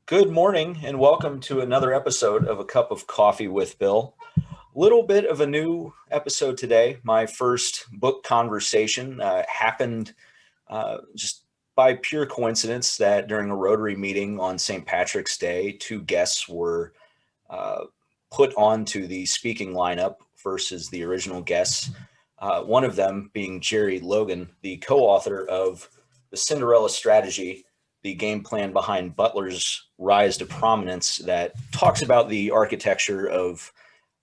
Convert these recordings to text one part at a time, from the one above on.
Good morning and welcome to another episode of A Cup of Coffee with Bill. Little bit of a new episode today. My first book conversation happened just by pure coincidence that during a Rotary meeting on St. Patrick's Day, two guests were uh, put onto the speaking lineup versus the original guests. One of them being Jerry Logan, the co-author of The Cinderella Strategy, the game plan behind Butler's rise to prominence, that talks about the architecture of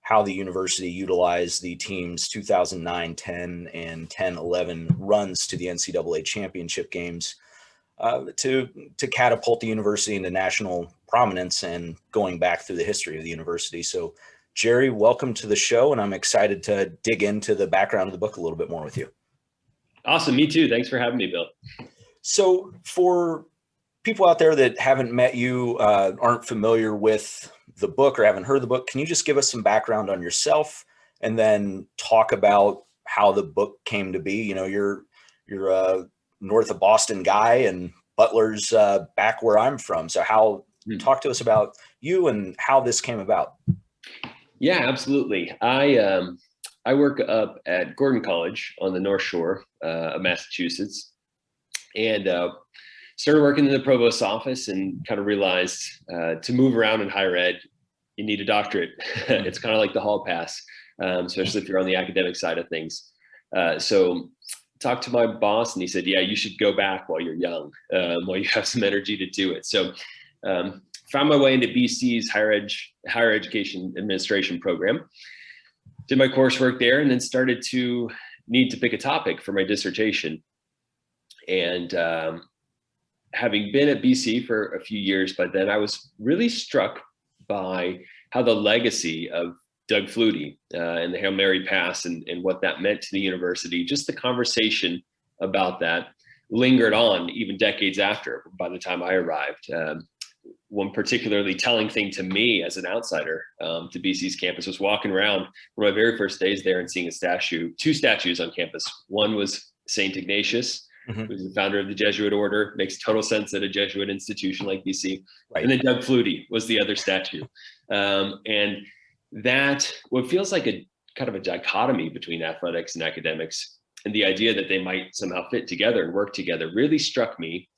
how the university utilized the team's 2009-10 and 10-11 runs to the NCAA championship games to catapult the university into national prominence and going back through the history of the university. So, Jerry, welcome to the show, and I'm excited to dig into the background of the book a little bit more with you. Awesome. Me too. Thanks for having me, Bill. So, for people out there that haven't met you, aren't familiar with the book or haven't heard the book, can you just give us some background on yourself and then talk about how the book came to be? You know, you're a north of Boston guy, and Butler's back where I'm from. So talk to us about you and how this came about. Yeah, absolutely. I work up at Gordon College on the North Shore of Massachusetts, and started working in the provost's office and kind of realized to move around in higher ed, you need a doctorate. It's kind of like the hall pass, especially if you're on the academic side of things. So talked to my boss and he said, yeah, you should go back while you're young, while you have some energy to do it. So found my way into BC's higher education administration program, did my coursework there, and then started to need to pick a topic for my dissertation. And having been at BC for a few years by then, I was really struck by how the legacy of Doug Flutie and the Hail Mary pass and what that meant to the university, just the conversation about that lingered on even decades after, by the time I arrived. One particularly telling thing to me as an outsider to BC's campus was walking around one of my very first days there and seeing two statues on campus. One was St. Ignatius, who's the founder of the Jesuit order. Makes total sense at a Jesuit institution like BC. Right. And then Doug Flutie was the other statue. And that, what feels like a kind of a dichotomy between athletics and academics, and the idea that they might somehow fit together and work together, really struck me.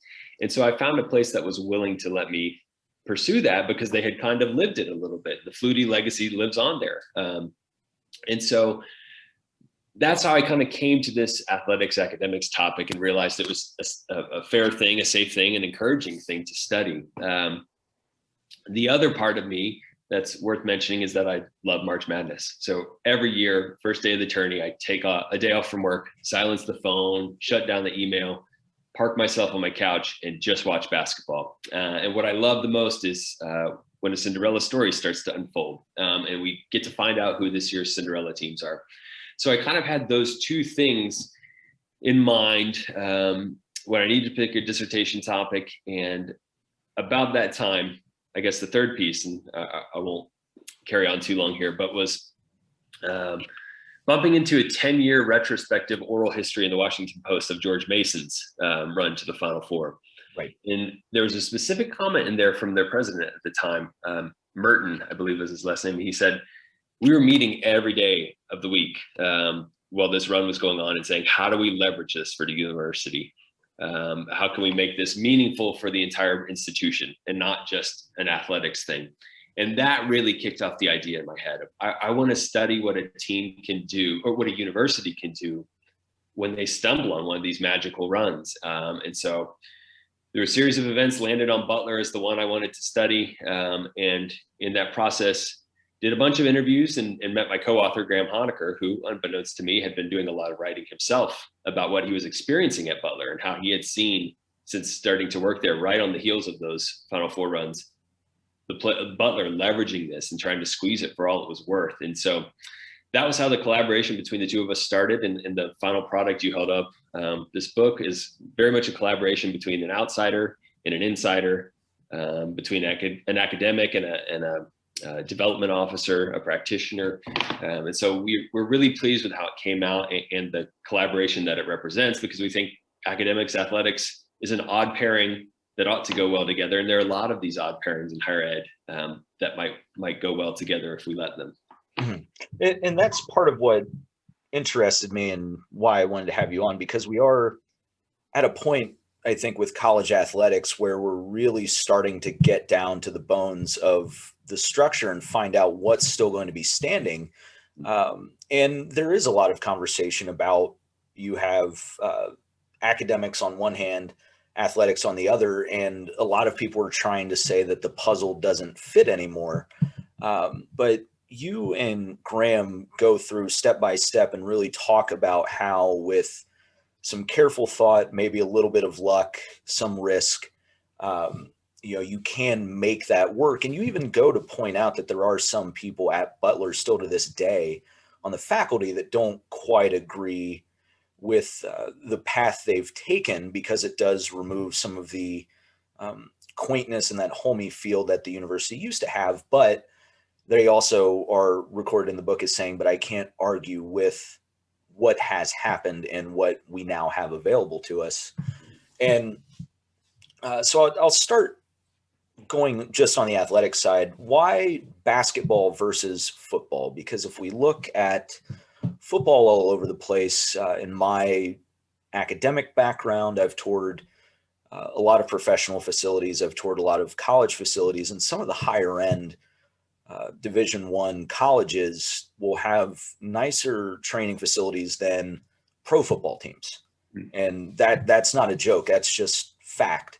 And so I found a place that was willing to let me pursue that because they had kind of lived it a little bit. The Flutie legacy lives on there. And so that's how I kind of came to this athletics academics topic and realized it was a fair thing, a safe thing, an encouraging thing to study. The other part of me that's worth mentioning is that I love March Madness. So every year, first day of the tourney, I take a day off from work, silence the phone, shut down the email, park myself on my couch and just watch basketball. And what I love the most is when a Cinderella story starts to unfold and we get to find out who this year's Cinderella teams are. So I kind of had those two things in mind when I needed to pick a dissertation topic. And about that time, I guess the third piece, and I won't carry on too long here, but was bumping into a 10-year retrospective oral history in the Washington Post of George Mason's run to the Final Four. Right. And there was a specific comment in there from their president at the time, Merton, I believe was his last name. He said, we were meeting every day of the week while this run was going on and saying, how do we leverage this for the university? How can we make this meaningful for the entire institution and not just an athletics thing? And that really kicked off the idea in my head. I want to study what a team can do or what a university can do when they stumble on one of these magical runs. And so there were a series of events, landed on Butler as the one I wanted to study. And in that process, did a bunch of interviews and met my co-author, Graham Honecker, who, unbeknownst to me, had been doing a lot of writing himself about what he was experiencing at Butler and how he had seen, since starting to work there right on the heels of those Final Four runs, Butler leveraging this and trying to squeeze it for all it was worth. And so that was how the collaboration between the two of us started. And the final product you held up, this book is very much a collaboration between an outsider and an insider, between an academic and a development officer, a practitioner. And so we're really pleased with how it came out and the collaboration that it represents, because we think academics, athletics is an odd pairing that ought to go well together. And there are a lot of these odd pairings in higher ed that might go well together if we let them. And that's part of what interested me and why I wanted to have you on, because we are at a point, I think, with college athletics where we're really starting to get down to the bones of the structure and find out what's still going to be standing. And there is a lot of conversation about, you have academics on one hand, athletics on the other, and a lot of people are trying to say that the puzzle doesn't fit anymore. But you and Graham go through step by step and really talk about how, with some careful thought, maybe a little bit of luck, some risk, you can make that work. And you even go to point out that there are some people at Butler still to this day on the faculty that don't quite agree with the path they've taken, because it does remove some of the quaintness and that homey feel that the university used to have. But they also are recorded in the book as saying, but I can't argue with what has happened and what we now have available to us. And so I'll start going just on the athletic side. Why basketball versus football? Because if we look at football all over the place, in my academic background, I've toured a lot of professional facilities. I've toured a lot of college facilities, and some of the higher end Division I colleges will have nicer training facilities than pro football teams. And that's not a joke. That's just fact.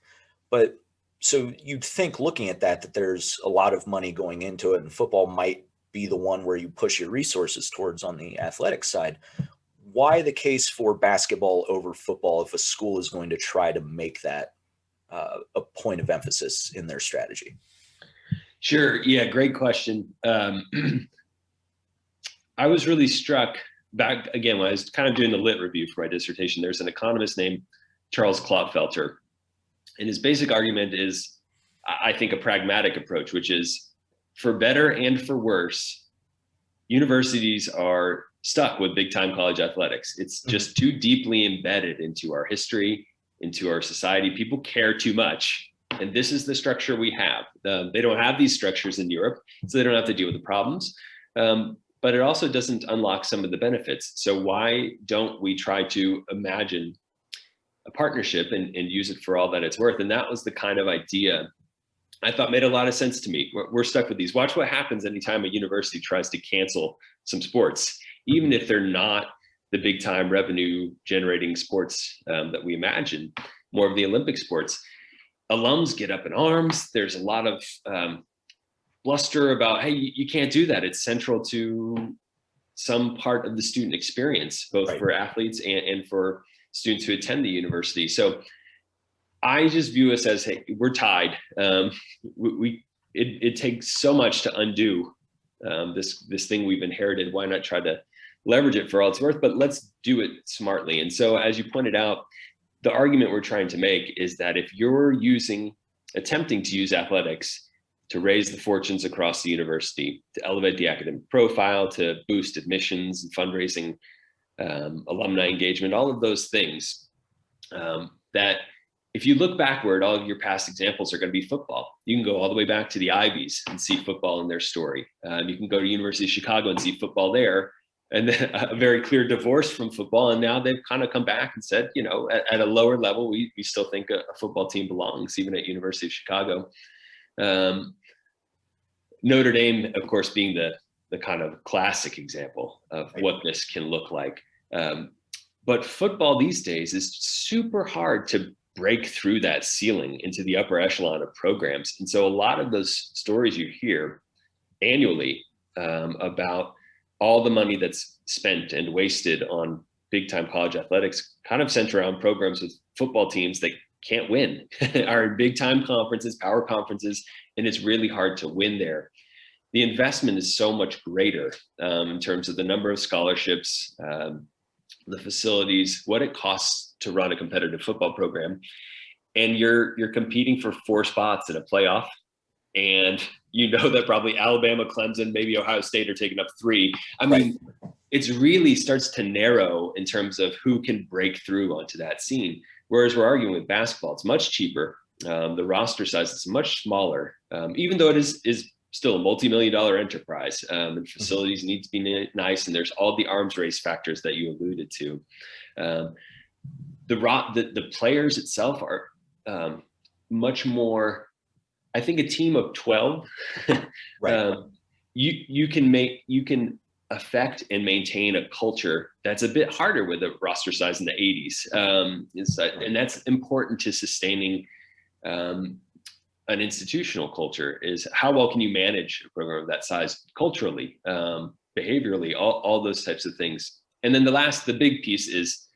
But so you'd think, looking at that there's a lot of money going into it, and football might be the one where you push your resources towards on the athletic side. Why the case for basketball over football if a school is going to try to make that a point of emphasis in their strategy? Sure. Yeah, great question. I was really struck back again when I was kind of doing the lit review for my dissertation. There's an economist named Charles Clotfelter, and his basic argument is, I think, a pragmatic approach, which is, for better and for worse, universities are stuck with big time college athletics. It's just too deeply embedded into our history, into our society. People care too much. And this is the structure we have. They don't have these structures in Europe, so they don't have to deal with the problems. But it also doesn't unlock some of the benefits. So why don't we try to imagine a partnership and use it for all that it's worth? And that was the kind of idea I thought made a lot of sense to me. We're stuck with these. Watch what happens anytime a university tries to cancel some sports, even if they're not the big time revenue generating sports that we imagine, more of the Olympic sports. Alums get up in arms. There's a lot of bluster about, hey, you can't do that. It's central to some part of the student experience, both for athletes and for students who attend the university. So I just view us as, hey, we're tied. It takes so much to undo this thing we've inherited. Why not try to leverage it for all it's worth? But let's do it smartly. And so, as you pointed out, the argument we're trying to make is that if you're attempting to use athletics to raise the fortunes across the university, to elevate the academic profile, to boost admissions and fundraising, alumni engagement, all of those things, that if you look backward, all of your past examples are going to be football. You can go all the way back to the Ivies and see football in their story. You can go to University of Chicago and see football there, and then a very clear divorce from football. And now they've kind of come back and said, at a lower level, we still think a football team belongs, even at University of Chicago. Notre Dame, of course, being the kind of classic example of what this can look like. But football these days is super hard to break through that ceiling into the upper echelon of programs. And so a lot of those stories you hear annually about all the money that's spent and wasted on big time college athletics kind of center around programs with football teams that can't win, are in big time conferences, power conferences, and it's really hard to win there. The investment is so much greater in terms of the number of scholarships, the facilities, what it costs to run a competitive football program. And you're competing for 4 spots in a playoff. And that probably Alabama, Clemson, maybe Ohio State are taking up 3. I mean, it's really starts to narrow in terms of who can break through onto that scene. Whereas we're arguing with basketball, it's much cheaper. The roster size is much smaller, even though it is still a multi-million-dollar enterprise, and facilities need to be nice, and there's all the arms race factors that you alluded to. The players itself are much more. I think a team of 12, Right. you can affect and maintain a culture that's a bit harder with a roster size in the 80s, and that's important to sustaining an institutional culture. Is how well can you manage a program of that size culturally, behaviorally, all those types of things. And then the big piece is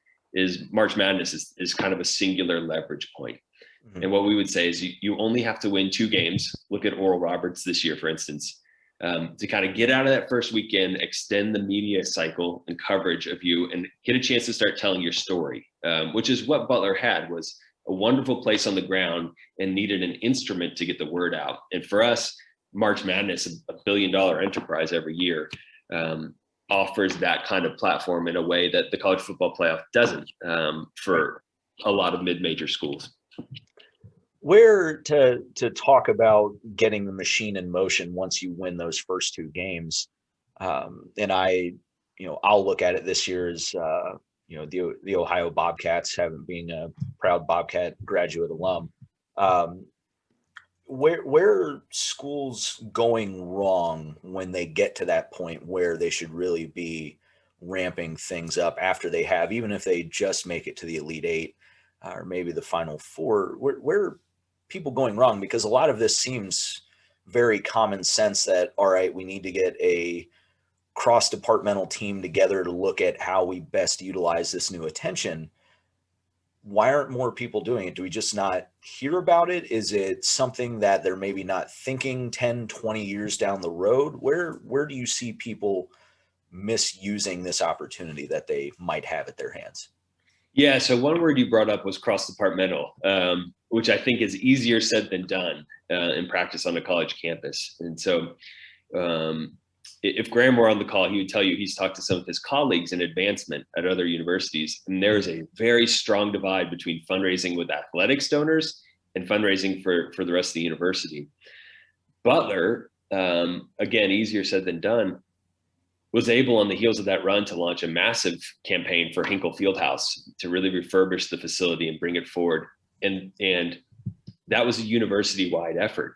March Madness is kind of a singular leverage point. Mm-hmm. And what we would say is you only have to win 2 games. Look at Oral Roberts this year, for instance, to kind of get out of that first weekend, extend the media cycle and coverage of you, and get a chance to start telling your story, which is what Butler had, was a wonderful place on the ground and needed an instrument to get the word out. And for us, March Madness, a $1 billion enterprise every year, offers that kind of platform in a way that the college football playoff doesn't, for a lot of mid-major schools. Where to talk about getting the machine in motion once you win those first 2 games, and I'll look at it this year as the Ohio Bobcats, being a proud Bobcat graduate alum. Where schools going wrong when they get to that point where they should really be ramping things up after they have, even if they just make it to the Elite Eight or maybe the Final Four, where are people going wrong? Because a lot of this seems very common sense that, all right, we need to get a cross-departmental team together to look at how we best utilize this new attention. Why aren't more people doing it? Do we just not hear about it? Is it something that they're maybe not thinking 10, 20 years down the road? Where do you see people misusing this opportunity that they might have at their hands? Yeah, so one word you brought up was cross-departmental, which I think is easier said than done in practice on a college campus. And so if Graham were on the call, he would tell you he's talked to some of his colleagues in advancement at other universities, and there's a very strong divide between fundraising with athletics donors and fundraising for the rest of the university. Butler, again, easier said than done, was able on the heels of that run to launch a massive campaign for Hinkle Fieldhouse to really refurbish the facility and bring it forward. And that was a university-wide effort.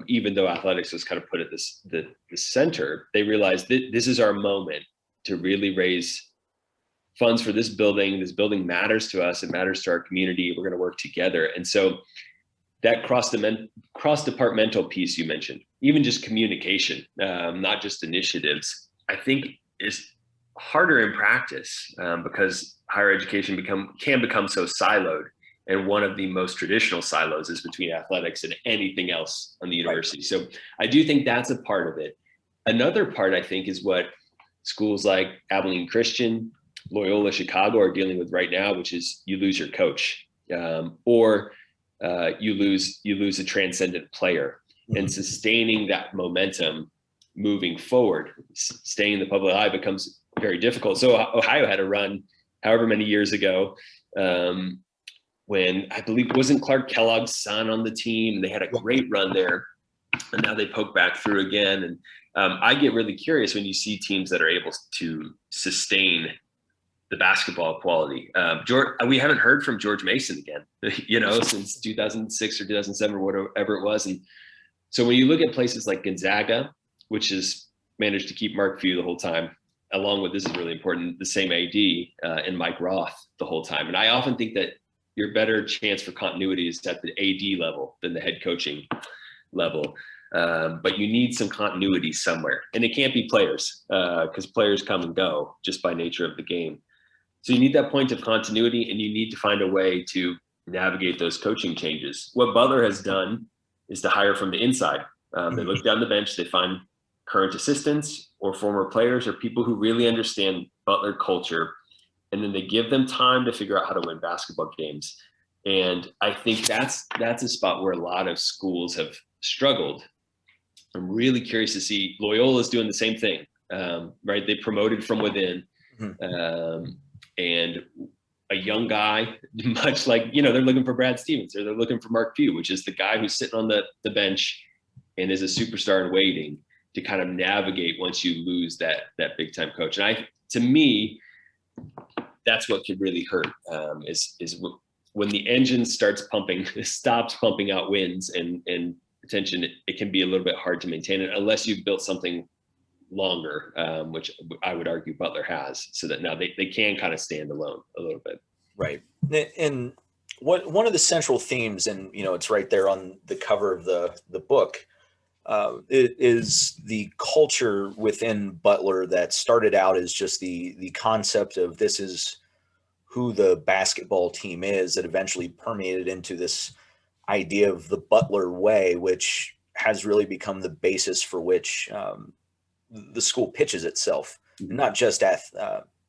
Even though athletics was kind of put at the center, they realized that this is our moment to really raise funds for this building. This building matters to us. It matters to our community. We're going to work together. And so that cross-departmental piece you mentioned, even just communication, not just initiatives, I think is harder in practice because higher education can become so siloed. And one of the most traditional silos is between athletics and anything else on the university. So I do think that's a part of it. Another part, I think, is what schools like Abilene Christian, Loyola Chicago are dealing with right now, which is you lose your coach, or you lose a transcendent player. Mm-hmm. And sustaining that momentum moving forward, staying in the public eye becomes very difficult. So Ohio had a run however many years ago, when I believe wasn't Clark Kellogg's son on the team. They had a great run there, and now they poke back through again. And I get really curious when you see teams that are able to sustain the basketball quality. We haven't heard from George Mason again, since 2006 or 2007 or whatever it was. And so when you look at places like Gonzaga, which has managed to keep Mark Few the whole time, along with, this is really important, the same AD and Mike Roth the whole time. And I often think that your better chance for continuity is at the AD level than the head coaching level. But you need some continuity somewhere. And it can't be players, because players come and go just by nature of the game. So you need that point of continuity, and you need to find a way to navigate those coaching changes. What Butler has done is to hire from the inside. They look down the bench, they find current assistants or former players or people who really understand Butler culture, and then they give them time to figure out how to win basketball games. And I think that's a spot where a lot of schools have struggled. I'm really curious to see Loyola's doing the same thing, right? They promoted from within. And a young guy, much like, you know, they're looking for Brad Stevens or they're looking for Mark Few, which is the guy who's sitting on the bench and is a superstar in waiting to kind of navigate once you lose that big time coach. And to me, that's what could really hurt, is when the engine stops pumping out wins and attention, it can be a little bit hard to maintain it unless you've built something longer, which I would argue Butler has, so that now they can kind of stand alone a little bit. Right. And one of the central themes, and you know, it's right there on the cover of the book, it is the culture within Butler that started out as just the concept of this is who the basketball team is, that eventually permeated into this idea of the Butler way, which has really become the basis for which the school pitches itself, not just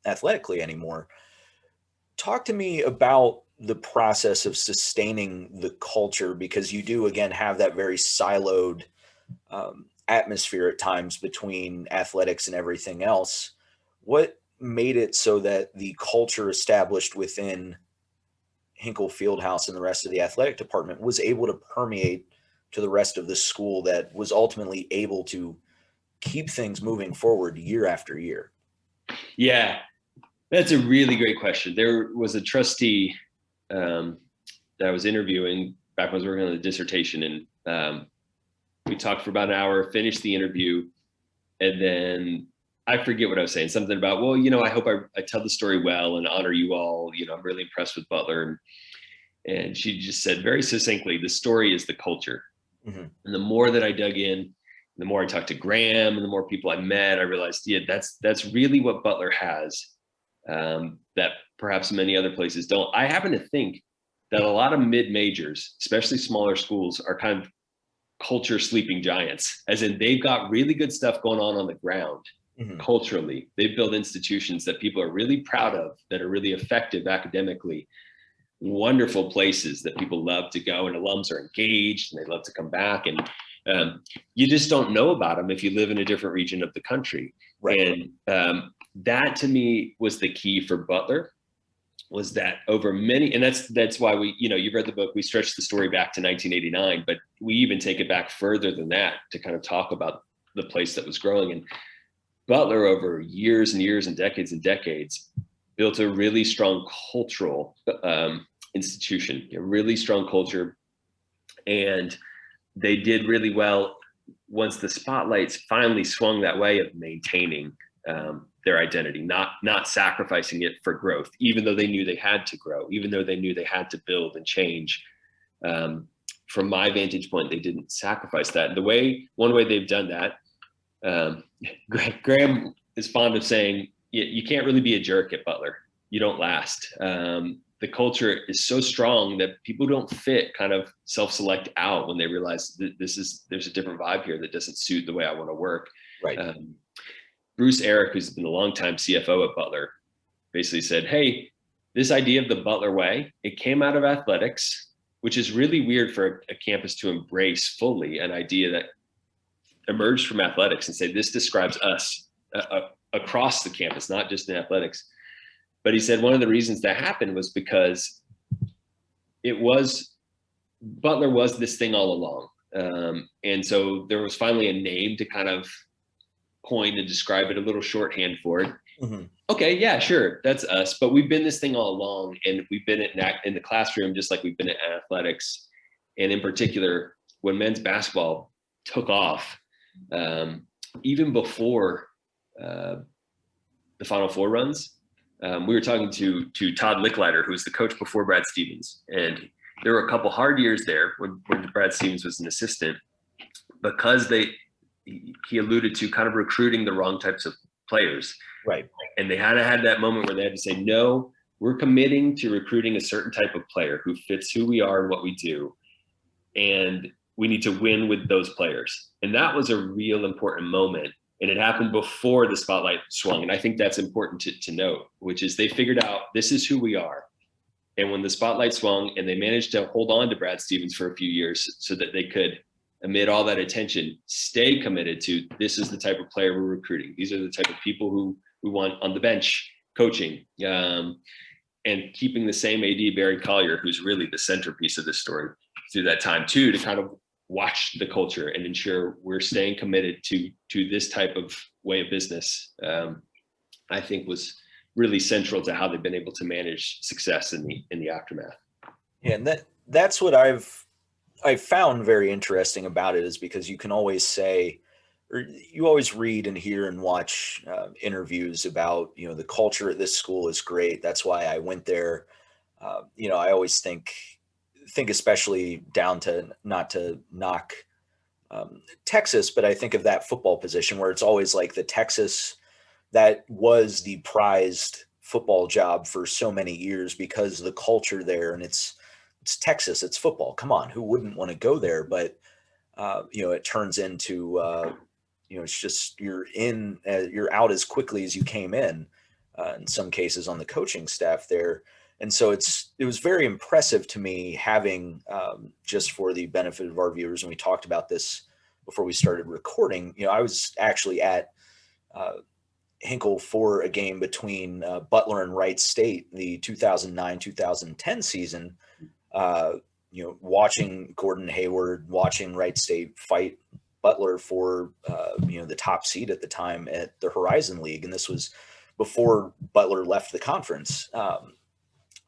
athletically anymore. Talk to me about the process of sustaining the culture, because you do, again, have that very siloed atmosphere at times between athletics and everything else. What made it so that the culture established within Hinkle Fieldhouse and the rest of the athletic department was able to permeate to the rest of the school, that was ultimately able to keep things moving forward year after year? Yeah, that's a really great question. There was a trustee that I was interviewing back when I was working on the dissertation, and we talked for about an hour, finished the interview, and then I forget what I was saying, something about, well, you know, I hope I tell the story well and honor you all. You know, I'm really impressed with Butler. And she just said very succinctly, the story is the culture. Mm-hmm. And the more that I dug in, the more I talked to Graham and the more people I met, I realized, yeah, that's really what Butler has, that perhaps many other places don't. I happen to think that a lot of mid-majors, especially smaller schools, are kind of culture sleeping giants, as in they've got really good stuff going on the ground. Mm-hmm. Culturally, they've built institutions that people are really proud of, that are really effective academically, wonderful places that people love to go, and alums are engaged and they love to come back. And you just don't know about them if you live in a different region of the country. Right. And that to me was the key for Butler, was that over many, and that's why we, you know, you've read the book, we stretched the story back to 1989, but we even take it back further than that to kind of talk about the place that was growing. And Butler, over years and years and decades, built a really strong cultural institution, a really strong culture. And they did really well once the spotlights finally swung that way of maintaining their identity, not sacrificing it for growth, even though they knew they had to grow, even though they knew they had to build and change. From my vantage point, they didn't sacrifice that. One way they've done that, Graham is fond of saying, you can't really be a jerk at Butler. You don't last. The culture is so strong that people don't fit kind of self-select out when they realize that there's a different vibe here that doesn't suit the way I want to work. Right. Bruce Eric, who's been a longtime CFO at Butler, basically said, hey, this idea of the Butler way, it came out of athletics, which is really weird for a campus to embrace fully, an idea that emerged from athletics, and say, this describes us across the campus, not just in athletics. But he said one of the reasons that happened was because Butler was this thing all along. And so there was finally a name to kind of coin to describe it, a little shorthand for it. Mm-hmm. Okay, yeah, sure, that's us. But we've been this thing all along, and we've been in the classroom just like we've been in athletics. And in particular, when men's basketball took off, even before the Final Four runs, we were talking to Todd Licklider, who was the coach before Brad Stevens. And there were a couple hard years there when Brad Stevens was an assistant, because he alluded to kind of recruiting the wrong types of players. Right. And they had that moment where they had to say, no, we're committing to recruiting a certain type of player who fits who we are and what we do. And we need to win with those players. And that was a real important moment. And it happened before the spotlight swung. And I think that's important to note, which is they figured out this is who we are. And when the spotlight swung, and they managed to hold on to Brad Stevens for a few years so that they could, amid all that attention, stay committed to, this is the type of player we're recruiting. These are the type of people who we want on the bench coaching. And and keeping the same AD, Barry Collier, who's really the centerpiece of this story through that time too, to kind of watch the culture and ensure we're staying committed to this type of way of business, I think was really central to how they've been able to manage success in the aftermath. Yeah, and that's what I found very interesting about it, is because you can always say, or you always read and hear and watch interviews about, the culture at this school is great. That's why I went there. I always think especially down to, not to knock Texas, but I think of that football position where it's always like the Texas that was the prized football job for so many years because the culture there, and it's Texas, it's football. Come on, who wouldn't want to go there? But it turns into it's just you're out as quickly as you came in some cases on the coaching staff there. And so it was very impressive to me having, just for the benefit of our viewers, and we talked about this before we started recording, I was actually at Hinkle for a game between Butler and Wright State, the 2009-2010 season, watching Gordon Hayward, watching Wright State fight Butler for, the top seed at the time at the Horizon League. And this was before Butler left the conference.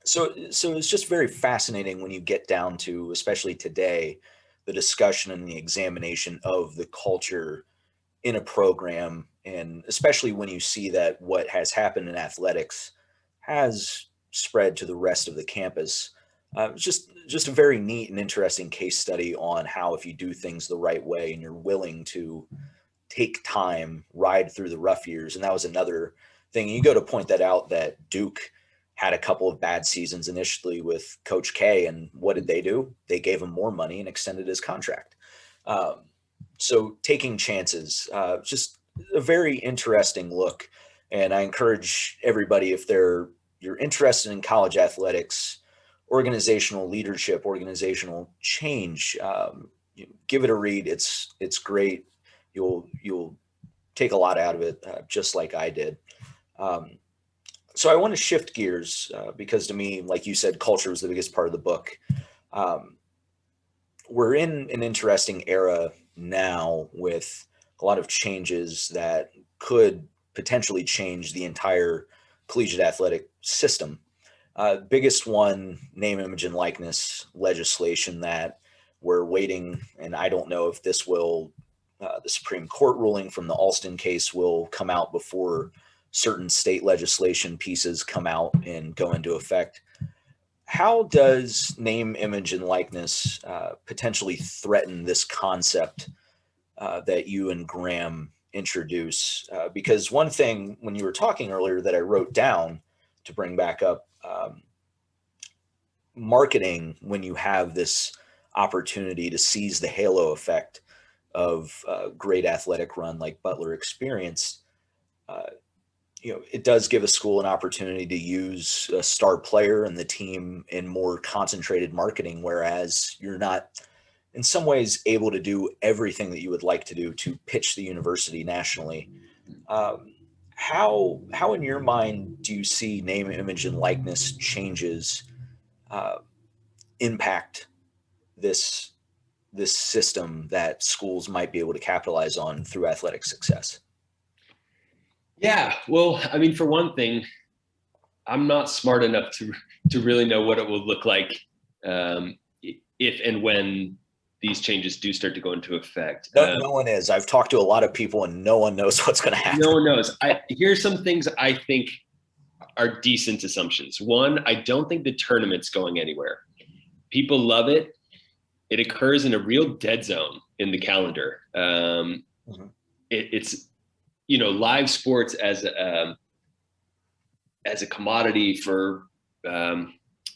So it's just very fascinating when you get down to, especially today, the discussion and the examination of the culture in a program, and especially when you see that what has happened in athletics has spread to the rest of the campus. Just a very neat and interesting case study on how, if you do things the right way and you're willing to take time, ride through the rough years. And that was another thing. You go to point that out, that Duke had a couple of bad seasons initially with Coach K, and what did they do? They gave him more money and extended his contract. So taking chances, just a very interesting look. And I encourage everybody, if you're interested in college athletics, organizational leadership, organizational change, give it a read. It's great. You'll take a lot out of it, just like I did. So I want to shift gears because to me, like you said, culture was the biggest part of the book. We're in an interesting era now with a lot of changes that could potentially change the entire collegiate athletic system. Biggest one, name, image, and likeness legislation that we're waiting. And I don't know if this will, the Supreme Court ruling from the Alston case will come out before certain state legislation pieces come out and go into effect. How does name, image, and likeness potentially threaten this concept that you and Graham introduce? Because one thing, when you were talking earlier, that I wrote down to bring back up, marketing, when you have this opportunity to seize the halo effect of a great athletic run like Butler experienced, it does give a school an opportunity to use a star player and the team in more concentrated marketing, whereas you're not in some ways able to do everything that you would like to do to pitch the university nationally. How in your mind do you see name, image, and likeness changes impact this system that schools might be able to capitalize on through athletic success? Yeah, well, I mean, for one thing, I'm not smart enough to really know what it will look like if and when these changes do start to go into effect. No one is. I've talked to a lot of people, and no one knows what's going to happen. No one knows. Here's some things I think are decent assumptions. One, I don't think the tournament's going anywhere. People love it. It occurs in a real dead zone in the calendar. It's live sports as a commodity for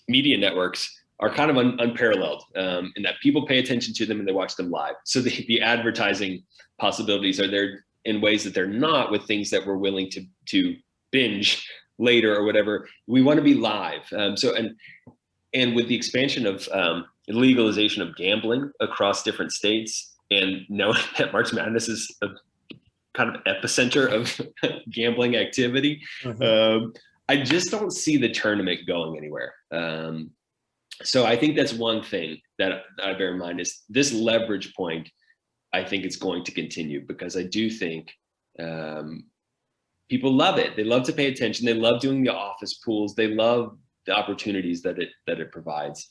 media networks are kind of unparalleled in that people pay attention to them and they watch them live. So the advertising possibilities are there in ways that they're not with things that we're willing to binge later or whatever. We want to be live. And with the expansion of legalization of gambling across different states, and knowing that March Madness is a kind of epicenter of gambling activity, I just don't see the tournament going anywhere. So I think that's one thing that I bear in mind is this leverage point. I think it's going to continue because I do think people love it. They love to pay attention. They love doing the office pools. They love the opportunities that it provides.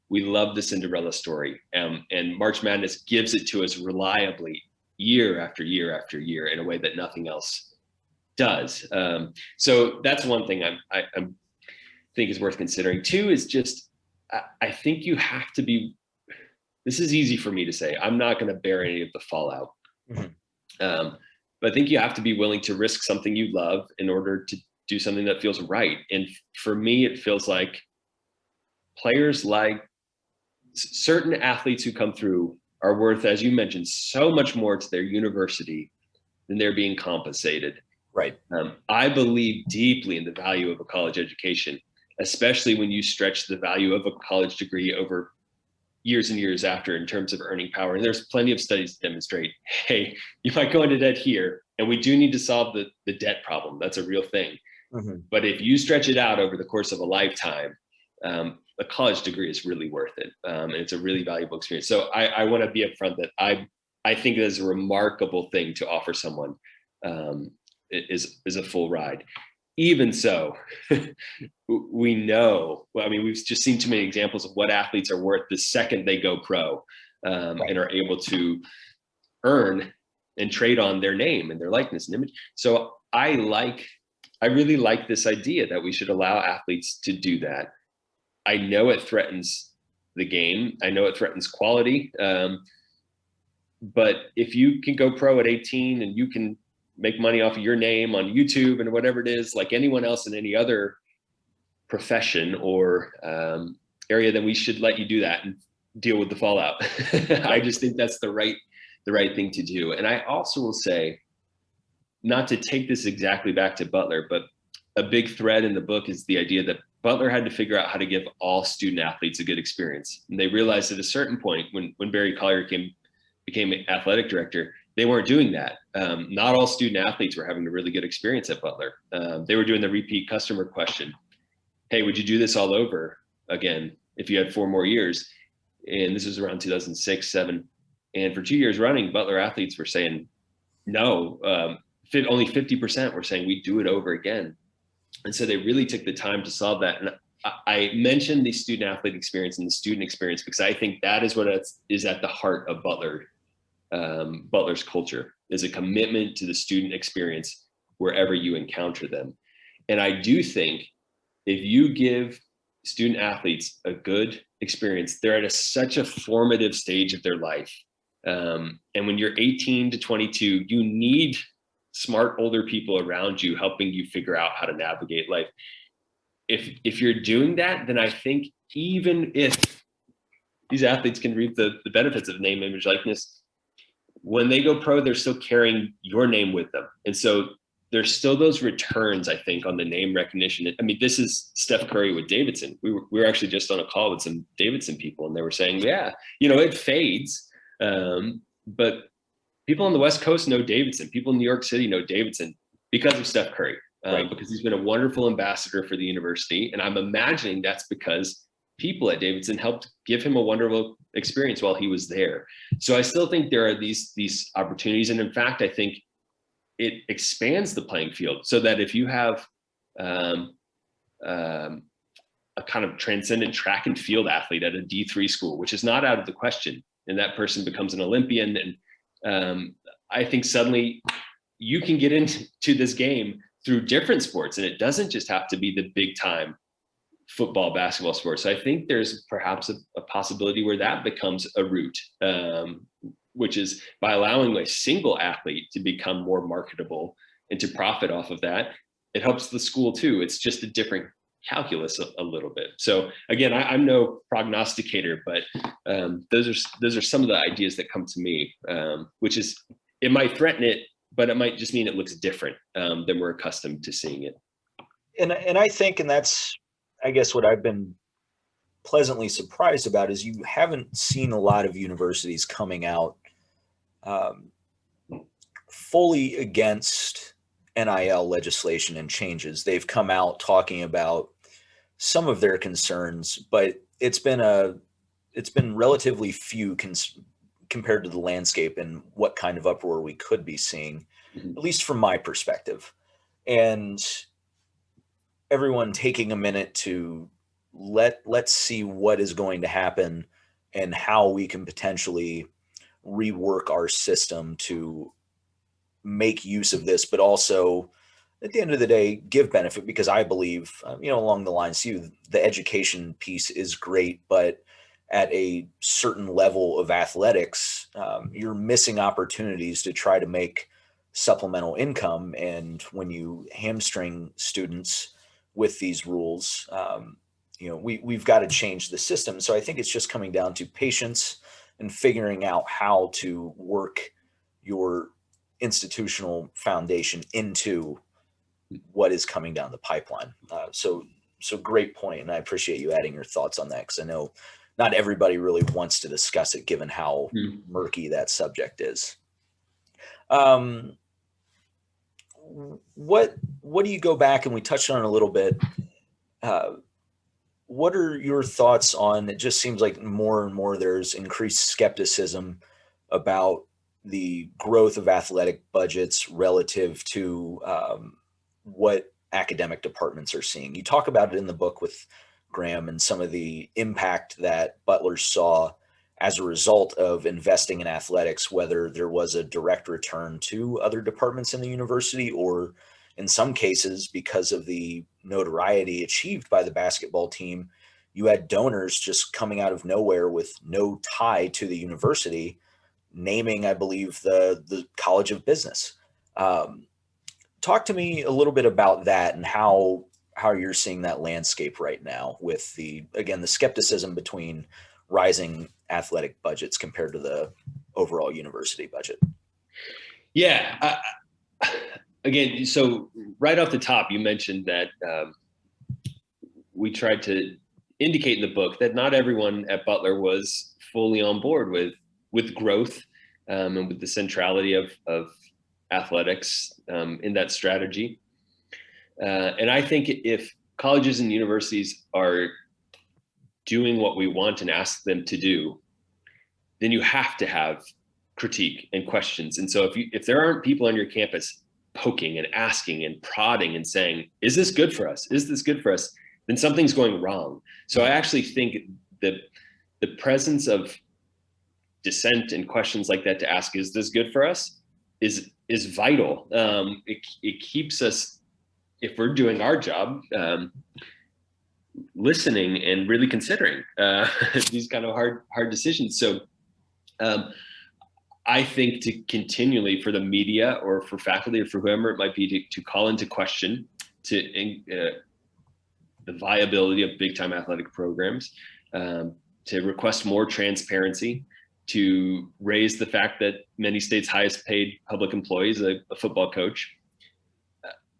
We love the Cinderella story, and March Madness gives it to us reliably year after year after year in a way that nothing else does. So that's one thing I think is worth considering. Two is just I think you have to be. This is easy for me to say. I'm not going to bear any of the fallout. Mm-hmm. But I think you have to be willing to risk something you love in order to do something that feels right. And for me, it feels like players like certain athletes who come through are worth, as you mentioned, so much more to their university than they're being compensated. Right. I believe deeply in the value of a college education, especially when you stretch the value of a college degree over years and years after in terms of earning power. And there's plenty of studies to demonstrate, hey, you might go into debt here, and we do need to solve the debt problem. That's a real thing. Mm-hmm. But if you stretch it out over the course of a lifetime, a college degree is really worth it. And it's a really valuable experience. So I want to be upfront that I think it is a remarkable thing to offer someone is a full ride. Even so, we know, well, I mean, we've just seen too many examples of what athletes are worth the second they go pro and are able to earn and trade on their name and their likeness and image. So I really like this idea that we should allow athletes to do that. I know it threatens the game. I know it threatens quality. But if you can go pro at 18 and you can make money off of your name on YouTube and whatever it is, like anyone else in any other profession or area, then we should let you do that and deal with the fallout. I just think that's the right thing to do. And I also will say, not to take this exactly back to Butler, but a big thread in the book is the idea that Butler had to figure out how to give all student athletes a good experience. And they realized at a certain point when Barry Collier became athletic director, they weren't doing that. Not all student athletes were having a really good experience at Butler. They were doing the repeat customer question. Hey, would you do this all over again if you had 4 more years? And this was around 2006, 7. And for 2 years running, Butler athletes were saying no. Only 50% were saying we'd do it over again. And so they really took the time to solve that. And I mentioned the student athlete experience and the student experience because I think that is what is at the heart of Butler's culture, is a commitment to the student experience wherever you encounter them. And I do think if you give student athletes a good experience, they're at such a formative stage of their life. And when you're 18 to 22, you need smart older people around you helping you figure out how to navigate life. If you're doing that, then I think even if these athletes can reap the benefits of name, image, likeness, when they go pro, they're still carrying your name with them. And so there's still those returns, I think, on the name recognition. I mean, this is Steph Curry with Davidson. We were actually just on a call with some Davidson people, and they were saying, yeah, it fades. But people on the West Coast know Davidson. People in New York City know Davidson because of Steph Curry, because he's been a wonderful ambassador for the university. And I'm imagining that's because people at Davidson helped give him a wonderful experience while he was there. So I still think there are these opportunities. And in fact, I think it expands the playing field so that if you have a kind of transcendent track and field athlete at a D3 school, which is not out of the question, and that person becomes an Olympian, and I think suddenly you can get into this game through different sports, and it doesn't just have to be the big time football, basketball sports. So I think there's perhaps a possibility where that becomes a route, which is by allowing a single athlete to become more marketable and to profit off of that, it helps the school too. It's just a different calculus a little bit. So again, I'm no prognosticator, but those are some of the ideas that come to me, which is it might threaten it, but it might just mean it looks different than we're accustomed to seeing it. And I think, and that's, I guess, what I've been pleasantly surprised about is you haven't seen a lot of universities coming out fully against NIL legislation and changes. They've come out talking about some of their concerns, but it's been relatively few compared to the landscape and what kind of uproar we could be seeing, Mhm. at least from my perspective. And everyone taking a minute to let's see what is going to happen and how we can potentially rework our system to make use of this, but also at the end of the day give benefit, because I believe along the lines too, the education piece is great, but at a certain level of athletics, you're missing opportunities to try to make supplemental income. And when you hamstring students with these rules, we've got to change the system. So I think it's just coming down to patience and figuring out how to work your institutional foundation into what is coming down the pipeline. So great point, and I appreciate you adding your thoughts on that, because I know not everybody really wants to discuss it, given how murky that subject is. What do you go back, and we touched on it a little bit, what are your thoughts on, it just seems like more and more there's increased skepticism about the growth of athletic budgets relative to what academic departments are seeing. You talk about it in the book with Graham and some of the impact that Butler saw as a result of investing in athletics, whether there was a direct return to other departments in the university, or in some cases, because of the notoriety achieved by the basketball team, you had donors just coming out of nowhere with no tie to the university, naming, I believe, the College of Business. Talk to me a little bit about that and how you're seeing that landscape right now with the skepticism between rising athletic budgets compared to the overall university budget. Yeah. Again, so right off the top, you mentioned that we tried to indicate in the book that not everyone at Butler was fully on board with growth and with the centrality of athletics in that strategy. And I think if colleges and universities are doing what we want and ask them to do, then you have to have critique and questions. And so if there aren't people on your campus poking and asking and prodding and saying, is this good for us? Is this good for us? Then something's going wrong. So I actually think that the presence of dissent and questions like that to ask, is this good for us, is vital. It keeps us, if we're doing our job, listening and really considering these kind of hard decisions. So I think to continually, for the media or for faculty or for whoever it might be, to call into question the viability of big time athletic programs, to request more transparency, to raise the fact that many states' highest paid public employee is a football coach.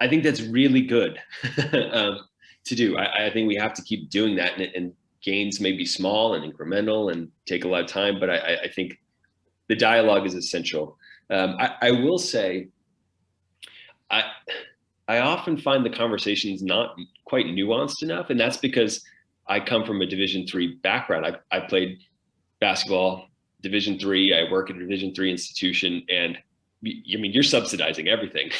I think that's really good to do. I think we have to keep doing that, and gains may be small and incremental and take a lot of time, but I think the dialogue is essential. I will say, I often find the conversations not quite nuanced enough, and that's because I come from a Division III background. I played basketball Division III. I work at a Division III institution, and you're subsidizing everything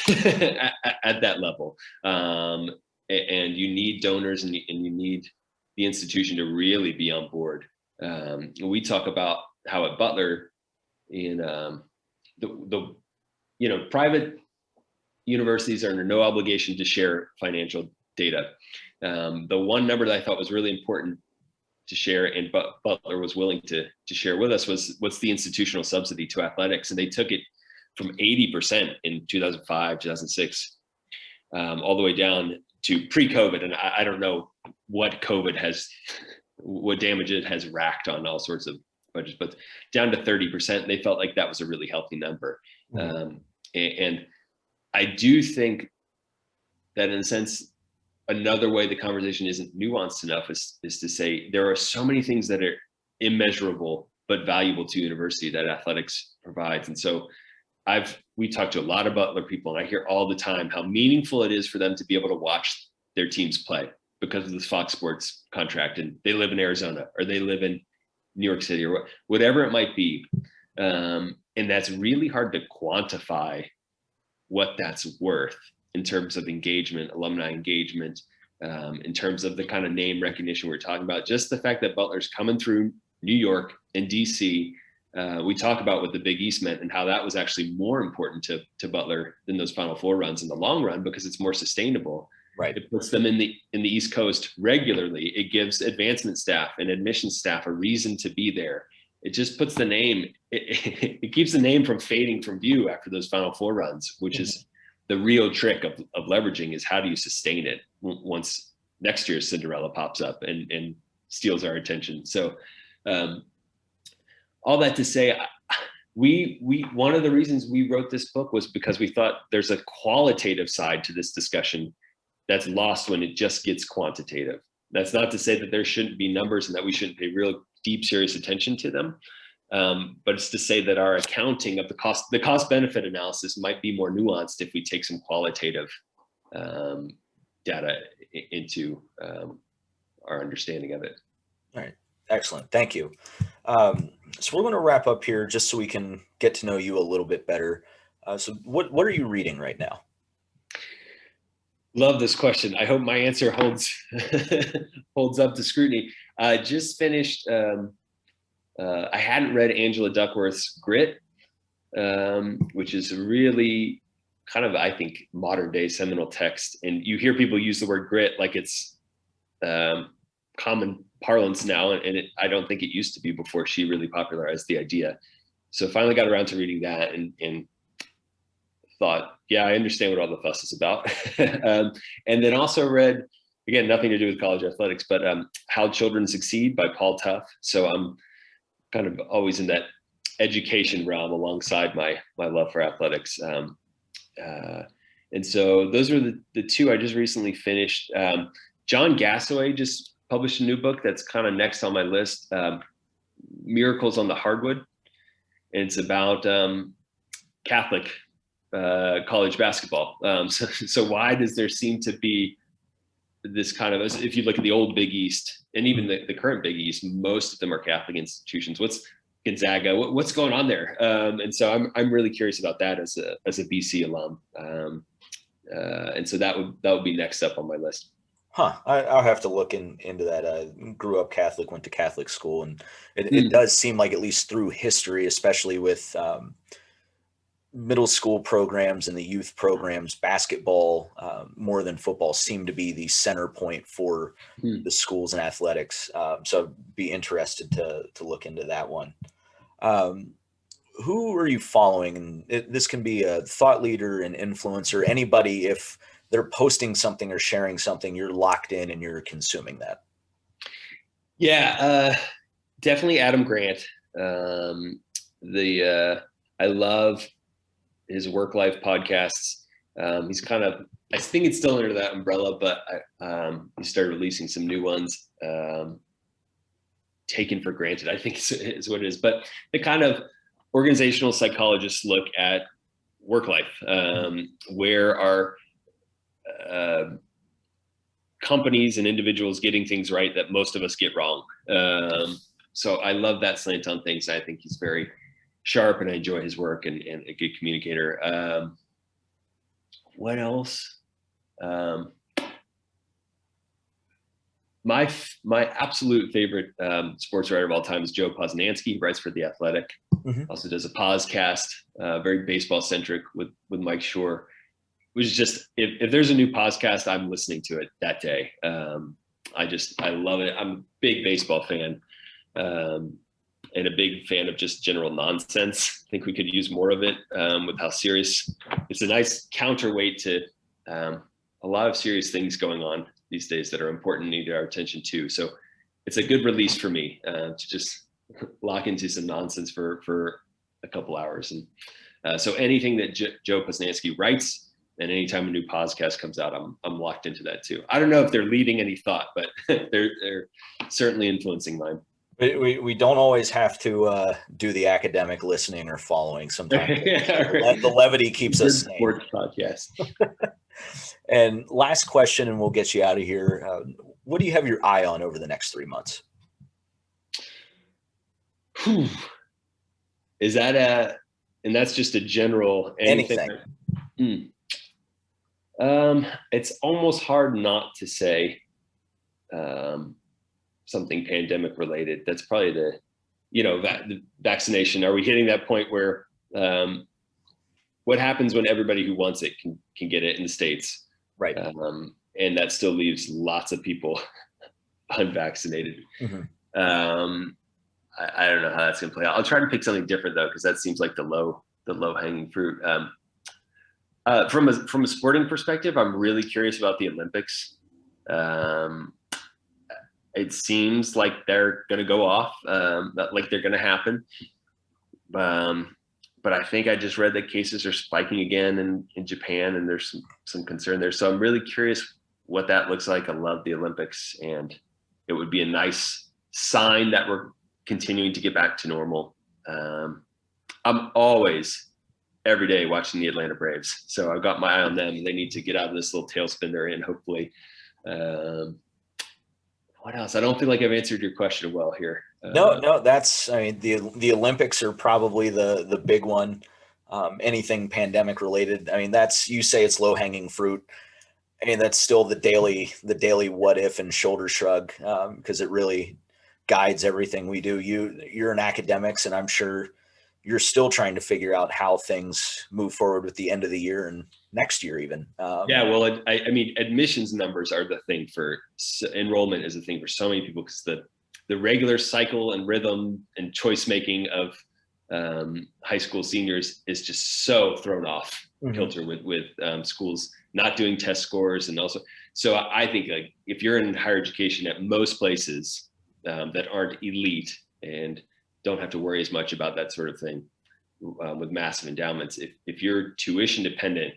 at that level, and you need donors, and you need the institution to really be on board. We talk about how at Butler, in the private universities are under no obligation to share financial data. The one number that I thought was really important to share, and Butler was willing to share with us, was what's the institutional subsidy to athletics, and they took it from 80% in 2005, 2006, all the way down to pre-COVID. And I don't know what damage it has racked on all sorts of budgets, but down to 30%. They felt like that was a really healthy number. Mm-hmm. And I do think that, in a sense, another way the conversation isn't nuanced enough is to say there are so many things that are immeasurable but valuable to university that athletics provides. And so we talk to a lot of Butler people, and I hear all the time how meaningful it is for them to be able to watch their teams play because of this Fox Sports contract, and they live in Arizona or they live in New York City or whatever it might be. And that's really hard to quantify what that's worth in terms of engagement, alumni engagement, in terms of the kind of name recognition we're talking about. Just the fact that Butler's coming through New York and DC. We talk about what the Big East meant and how that was actually more important to Butler than those Final Four runs in the long run, because it's more sustainable. Right. It puts them in the East Coast regularly. It gives advancement staff and admissions staff a reason to be there. It just puts the name, it keeps the name from fading from view after those Final Four runs, which is the real trick of leveraging, is how do you sustain it once next year's Cinderella pops up and steals our attention. So all that to say, we one of the reasons we wrote this book was because we thought there's a qualitative side to this discussion that's lost when it just gets quantitative. That's not to say that there shouldn't be numbers and that we shouldn't pay real deep, serious attention to them. But it's to say that our accounting of the cost benefit analysis might be more nuanced if we take some qualitative data into our understanding of it. All right. Excellent. Thank you. So we're going to wrap up here just so we can get to know you a little bit better. So what are you reading right now? Love this question. I hope my answer holds up to scrutiny. Just finished. I hadn't read Angela Duckworth's Grit, which is really kind of, I think, modern day seminal text. And you hear people use the word grit like it's common parlance now, and I don't think it used to be before she really popularized the idea. So finally got around to reading that and thought, yeah, I understand what all the fuss is about. And then also read, again, nothing to do with college athletics, but How Children Succeed by Paul Tough. So I'm kind of always in that education realm alongside my love for athletics. And so those are the two I just recently finished. John Gassaway just published a new book that's kind of next on my list, Miracles on the Hardwood. And it's about Catholic college basketball. So why does there seem to be this kind of, if you look at the old Big East and even the current Big East, most of them are Catholic institutions. What's Gonzaga? What's going on there? And so I'm really curious about that as a BC alum. And so that would be next up on my list. I'll have to look into that. I grew up Catholic, went to Catholic school, and it does seem like, at least through history, especially with middle school programs and the youth programs, basketball more than football seem to be the center point for the schools and athletics. So I'd be interested to look into that one. Who are you following? And this can be a thought leader, an influencer, anybody. If they're posting something or sharing something, you're locked in and you're consuming that. Yeah, definitely Adam Grant. I love his work life podcasts. He's kind of, I think it's still under that umbrella, but he started releasing some new ones. Taken for Granted, I think is what it is. But the kind of organizational psychologists look at work life, where are companies and individuals getting things right that most of us get wrong. So I love that slant on things. I think he's very sharp, and I enjoy his work and a good communicator. What else? My absolute favorite sports writer of all time is Joe Posnanski. He writes for The Athletic. Also does a podcast, very baseball centric with Mike Shore. Which is just, if there's a new podcast, I'm listening to it that day. I love it. I'm a big baseball fan, and a big fan of just general nonsense. I think we could use more of it with how serious. It's a nice counterweight to a lot of serious things going on these days that are important and need our attention too. So it's a good release for me to just lock into some nonsense for a couple hours. And so anything that Joe Posnanski writes, and anytime a new podcast comes out, I'm locked into that too. I don't know if they're leading any thought, but they're certainly influencing mine. We don't always have to do the academic listening or following. Sometimes Yeah, right. the levity keeps Good us sane. sports podcast. And last question, and we'll get you out of here. What do you have your eye on over the next 3 months? Whew. Is that and that's just a general Anything. It's almost hard not to say something pandemic related. That's probably the vaccination. Are we hitting that point where what happens when everybody who wants it can get it in the States? Right. And that still leaves lots of people unvaccinated. Mm-hmm. I don't know how that's going to play out. I'll try to pick something different though, because that seems like the low hanging fruit. From a sporting perspective, I'm really curious about the Olympics. It seems like they're going to go off, like they're going to happen. But I think I just read that cases are spiking again in Japan, and there's some concern there. So I'm really curious what that looks like. I love the Olympics, and it would be a nice sign that we're continuing to get back to normal. I'm always every day watching the Atlanta Braves, so I've got my eye on them. They need to get out of this little tailspin they're in, hopefully. What else? I don't feel like I've answered your question well here. No, that's, I mean, the Olympics are probably the big one. Anything pandemic related. I mean, that's, you say it's low hanging fruit. I mean, that's still the daily what if and shoulder shrug, because it really guides everything we do. You're in academics, and I'm sure you're still trying to figure out how things move forward with the end of the year and next year even. Yeah, well, I mean, admissions numbers are the thing for enrollment is the thing for so many people, because the regular cycle and rhythm and choice making of high school seniors is just so thrown off kilter with schools not doing test scores. And also, so I think like if you're in higher education at most places that aren't elite and don't have to worry as much about that sort of thing with massive endowments, if you're tuition dependent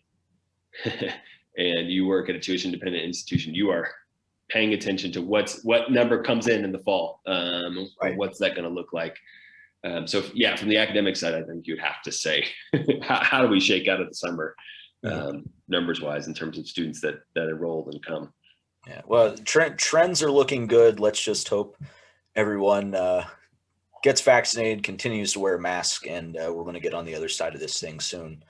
and you work at a tuition dependent institution, you are paying attention to what number comes in the fall, or what's that going to look like. So yeah, from the academic side, I think you'd have to say, how do we shake out of the summer, numbers wise, in terms of students that enrolled and come? Yeah, well, trends are looking good. Let's just hope everyone gets vaccinated, continues to wear a mask, and we're going to get on the other side of this thing soon.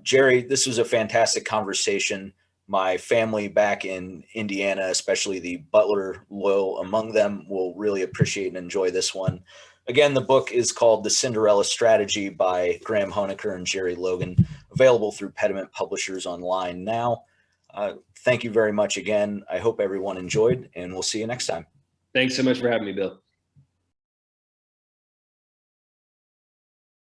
Jerry, this was a fantastic conversation. My family back in Indiana, especially the Butler loyal among them, will really appreciate and enjoy this one. Again, the book is called The Cinderella Strategy by Graham Honecker and Jerry Logan, available through Pediment Publishers online now. Thank you very much again. I hope everyone enjoyed, and we'll see you next time. Thanks so much for having me, Bill.